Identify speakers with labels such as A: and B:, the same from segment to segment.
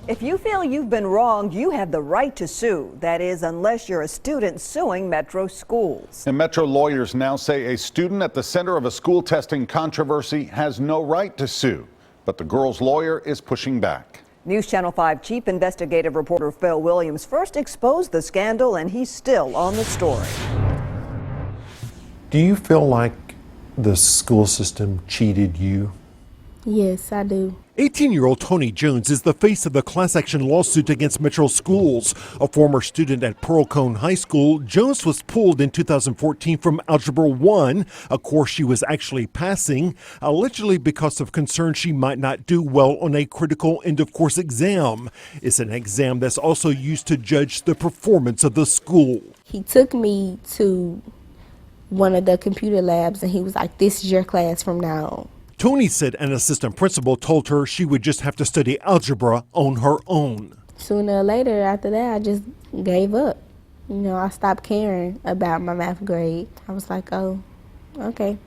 A: If you feel you've been wronged, you have the right to sue. That is, unless you're a student suing Metro schools.
B: And Metro lawyers now say a student at the center of a school testing controversy has no right to sue. But the girl's lawyer is pushing back.
A: News Channel 5 chief investigative reporter Phil Williams first exposed the scandal, and he's still on the story.
C: Do you feel like the school system cheated you?
D: Yes, I do.
E: 18-year-old Tony Jones is the face of the class action lawsuit against Metro Schools. A former student at Pearl Cone High School, Jones was pulled in 2014 from Algebra 1, a course she was actually passing, allegedly because of concern she might not do well on a critical end-of-course exam. It's an exam that's also used to judge the performance of the school.
D: He took me to one of the computer labs and he was like, "This is your class from now on."
E: Tony said an assistant principal told her she would just have to study algebra on her own.
D: Sooner or later after that, I just gave up. I stopped caring about my math grade. I was like, oh, okay.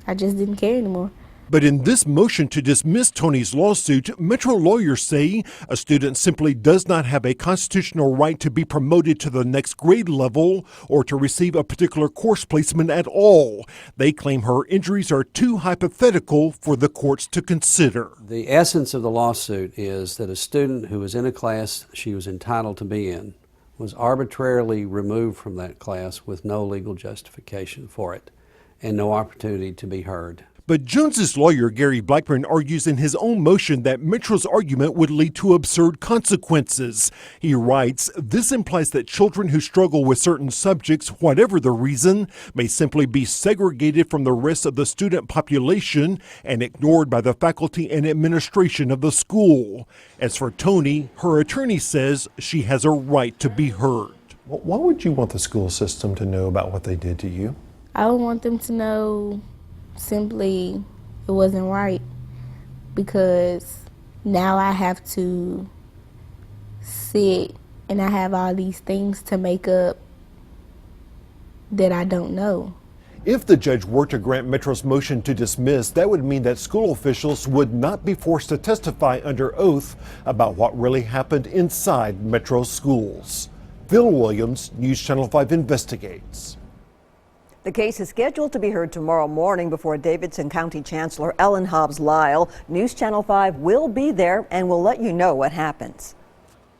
D: I just didn't care anymore.
E: But in this motion to dismiss Tony's lawsuit, Metro lawyers say a student simply does not have a constitutional right to be promoted to the next grade level or to receive a particular course placement at all. They claim her injuries are too hypothetical for the courts to consider.
F: The essence of the lawsuit is that a student who was in a class she was entitled to be in was arbitrarily removed from that class with no legal justification for it and no opportunity to be heard.
E: But Jones's lawyer, Gary Blackburn, argues in his own motion that Metro's argument would lead to absurd consequences. He writes, "This implies that children who struggle with certain subjects, whatever the reason, may simply be segregated from the rest of the student population and ignored by the faculty and administration of the school." As for Tony, her attorney says she has a right to be heard.
C: What would you want the school system to know about what they did to you?
D: I would want them to know simply it wasn't right, because now I have to sit and I have all these things to make up that I don't know.
E: If the judge were to grant Metro's motion to dismiss, that would mean that school officials would not be forced to testify under oath about what really happened inside Metro schools. Phil Williams, News Channel 5 investigates.
A: The case is scheduled to be heard tomorrow morning before Davidson County Chancellor Ellen Hobbs Lyle. News Channel 5 will be there and will let you know what happens.